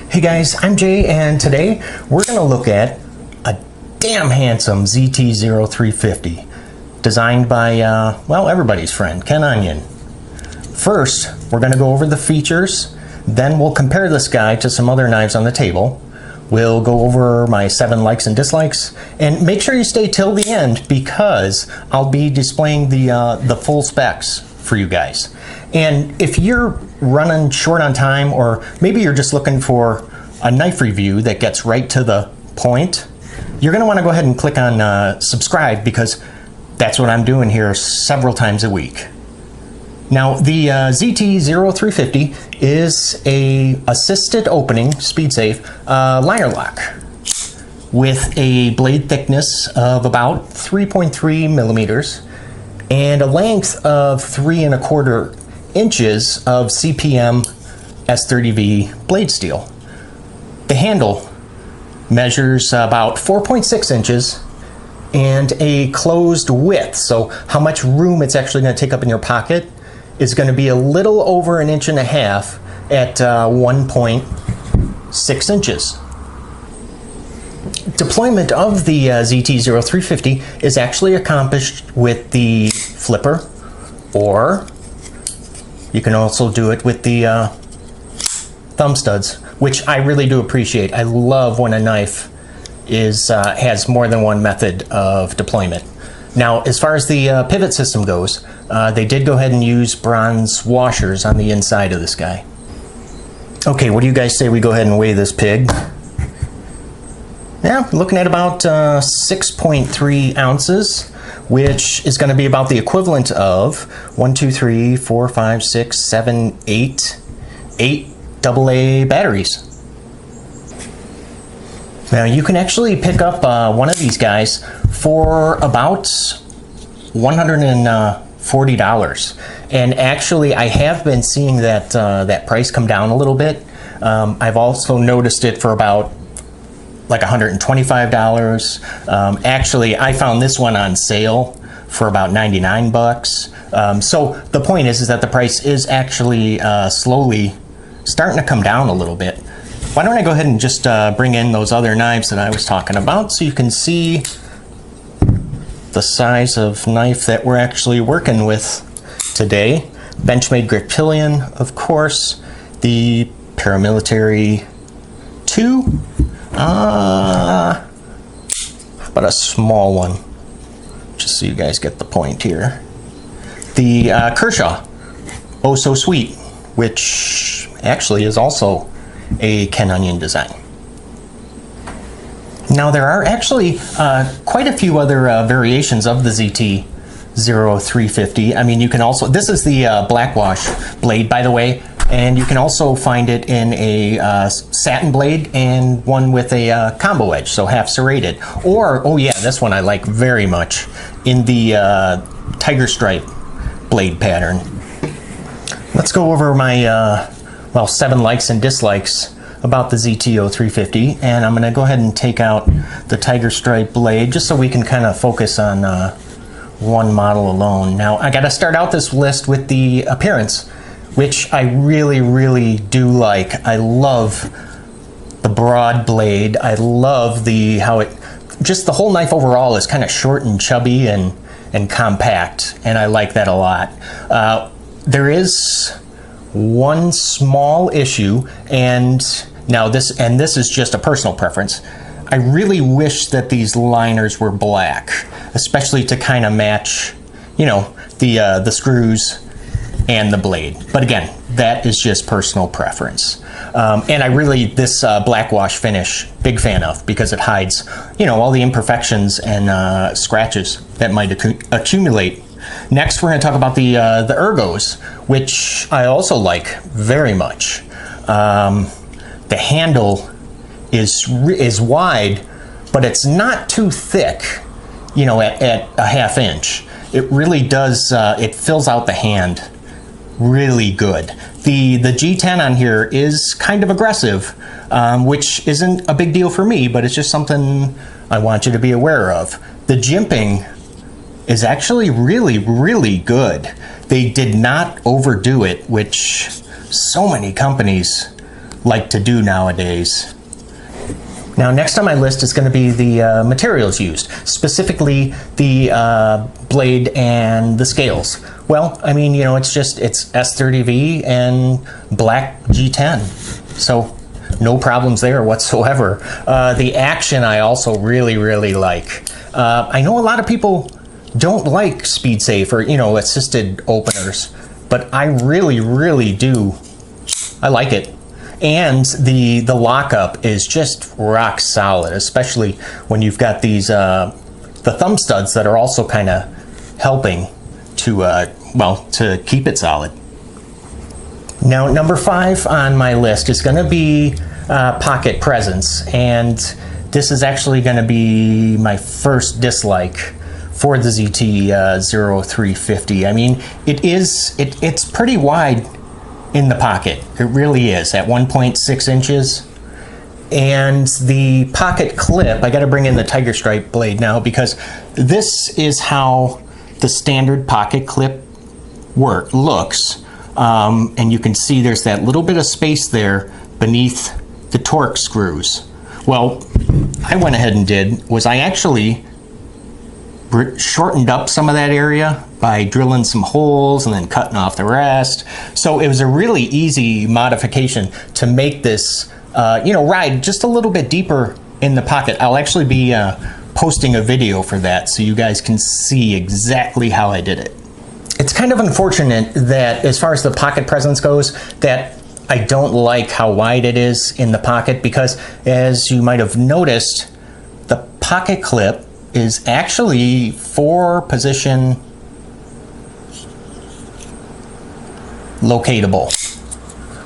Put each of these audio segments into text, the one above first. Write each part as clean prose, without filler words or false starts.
Hey guys, I'm Jay, and today we're going to look at a damn handsome ZT0350 designed by, well, everybody's friend, Ken Onion. First, we're going to go over the features, then we'll compare this guy to some other knives on the table. We'll go over my 7 likes and dislikes, and make sure you stay till the end because I'll be displaying the full specs for you guys. And if you're running short on time, or maybe you're just looking for a knife review that gets right to the point, you're going to want to go ahead and click on subscribe, because that's what I'm doing here several times a week. Now, the ZT0350 is a assisted opening SpeedSafe liner lock with a blade thickness of about 3.3 millimeters and a length of 3¼ inches of CPM S30V blade steel. The handle measures about 4.6 inches and a closed width, so how much room it's actually going to take up in your pocket is going to be a little over 1.5 inches at 1.6 inches. Deployment of the ZT0350 is actually accomplished with the flipper, or you can also do it with the thumb studs, which I really do appreciate. I love when a knife has more than one method of deployment. Now, as far as the pivot system goes, they did go ahead and use bronze washers on the inside of this guy. Okay, what do you guys say we go ahead and weigh this pig? Yeah, looking at about 6.3 ounces, which is going to be about the equivalent of 1, 2, 3, 4, 5, 6, 7, 8 AA batteries. Now, you can actually pick up one of these guys for about $140. And actually, I have been seeing that that price come down a little bit. I've also noticed it for about like $125. Actually, I found this one on sale for about 99 bucks. So the point is that the price is actually slowly starting to come down a little bit. Why don't I go ahead and just bring in those other knives that I was talking about so you can see the size of knife that we're actually working with today. Benchmade grip pillion, of course, the paramilitary 2. How about a small one, just so you guys get the point here. The Kershaw, oh so sweet, which actually is also a Ken Onion design. Now, there are actually quite a few other variations of the ZT0350. I mean, you can also, this is the blackwash blade, by the way, and you can also find it in a satin blade and one with a combo edge, so half serrated. Or, oh yeah, this one I like very much, in the tiger stripe blade pattern. Let's go over my well, 7 likes and dislikes about the ZT0350, and I'm going to go ahead and take out the tiger stripe blade just so we can kind of focus on one model alone. Now, I got to start out this list with the appearance, which I really do like. I love the broad blade. I love how it, just the whole knife overall is kind of short and chubby and compact, and I like that a lot. There is one small issue, and this is just a personal preference. I really wish that these liners were black, especially to kind of match, you know, the screws and the blade. But again, that is just personal preference. And I really, this black wash finish, big fan of, because it hides, you know, all the imperfections and scratches that might accumulate. Next, we're going to talk about the ergos, which I also like very much. The handle is wide, but it's not too thick, you know, at a ½ inch. It really does, it fills out the hand really good. The G10 on here is kind of aggressive, which isn't a big deal for me, but it's just something I want you to be aware of. The jimping is actually really good. They did not overdo it, which so many companies like to do nowadays. Now, next on my list is going to be the materials used, specifically the blade and the scales. Well, I mean, you know, it's S30V and black G10, so no problems there whatsoever. The action I also really, really like. I know a lot of people don't like SpeedSafe or, you know, assisted openers, but I really, really do. I like it. And the lockup is just rock solid, especially when you've got these the thumb studs that are also kind of helping to well, to keep it solid. Now, number 5 on my list is going to be pocket presence, and this is actually going to be my first dislike for the ZT0350. I mean, it's pretty wide in the pocket. It really is, at 1.6 inches. And the pocket clip, I got to bring in the tiger stripe blade now, because this is how the standard pocket clip looks. And you can see there's that little bit of space there beneath the torque screws. Well, I went ahead and I actually shortened up some of that area by drilling some holes and then cutting off the rest. So it was a really easy modification to make this, you know, ride just a little bit deeper in the pocket. I'll actually be posting a video for that so you guys can see exactly how I did it. It's kind of unfortunate that as far as the pocket presence goes, that I don't like how wide it is in the pocket, because as you might have noticed, the pocket clip is actually 4-position locatable,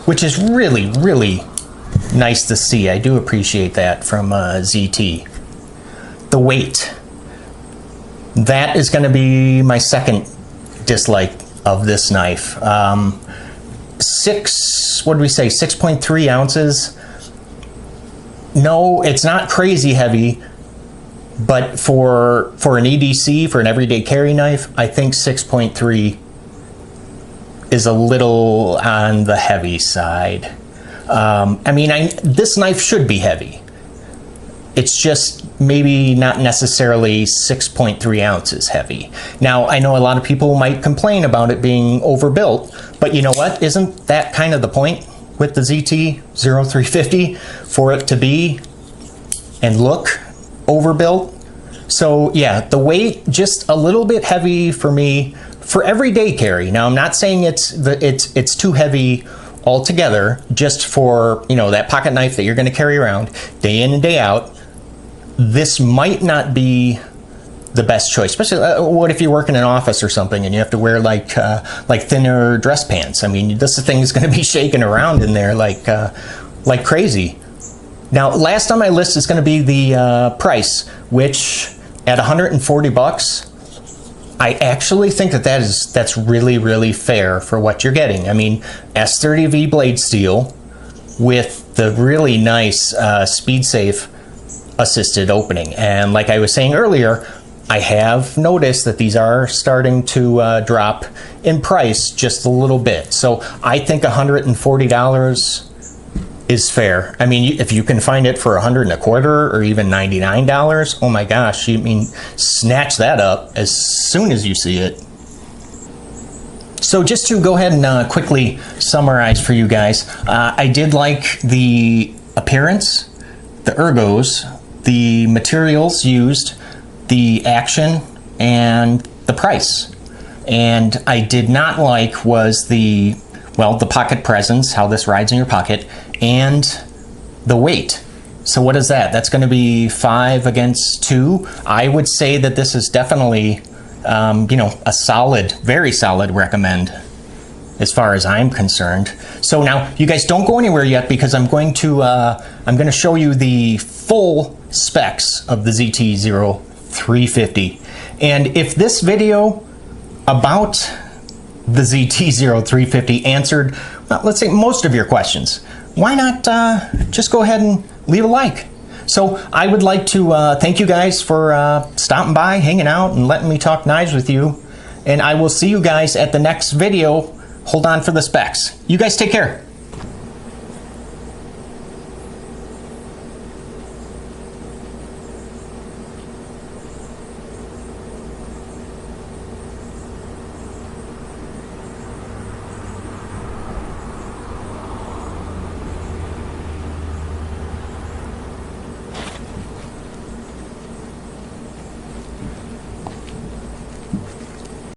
which is really, really nice to see. I do appreciate that from ZT. The weight. That is going to be my second dislike of this knife. 6.3 ounces. No, it's not crazy heavy, but for an EDC, for an everyday carry knife, I think 6.3 is a little on the heavy side. I mean, this knife should be heavy. It's just maybe not necessarily 6.3 ounces heavy. Now, I know a lot of people might complain about it being overbuilt, but you know what? Isn't that kind of the point with the ZT0350, for it to be and look overbuilt? So yeah, the weight just a little bit heavy for me for everyday carry. Now, I'm not saying it's too heavy altogether, just for, you know, that pocket knife that you're going to carry around day in and day out. This might not be the best choice, especially what if you work in an office or something and you have to wear like thinner dress pants. I mean, this thing is going to be shaking around in there like crazy. Now, last on my list is going to be the price, which at 140 bucks, I actually think that's really, really fair for what you're getting. I mean, S30V blade steel with the really nice SpeedSafe assisted opening. And like I was saying earlier, I have noticed that these are starting to drop in price just a little bit. So I think $140 is fair. I mean, if you can find it for $125 or even $99, oh my gosh, you mean snatch that up as soon as you see it. So just to go ahead and quickly summarize for you guys, I did like the appearance, the ergos, the materials used, the action, and the price. And I did not like was the pocket presence, how this rides in your pocket, and the weight. So what is that? That's going to be 5 against 2. I would say that this is definitely, you know, a solid, very solid recommend as far as I'm concerned. So now you guys don't go anywhere yet, because I'm going to show you the full specs of the ZT0350. And if this video about the ZT0350 answered, well, let's say most of your questions, why not just go ahead and leave a like? So I would like to thank you guys for stopping by, hanging out, and letting me talk knives with you. And I will see you guys at the next video. Hold on for the specs. You guys take care.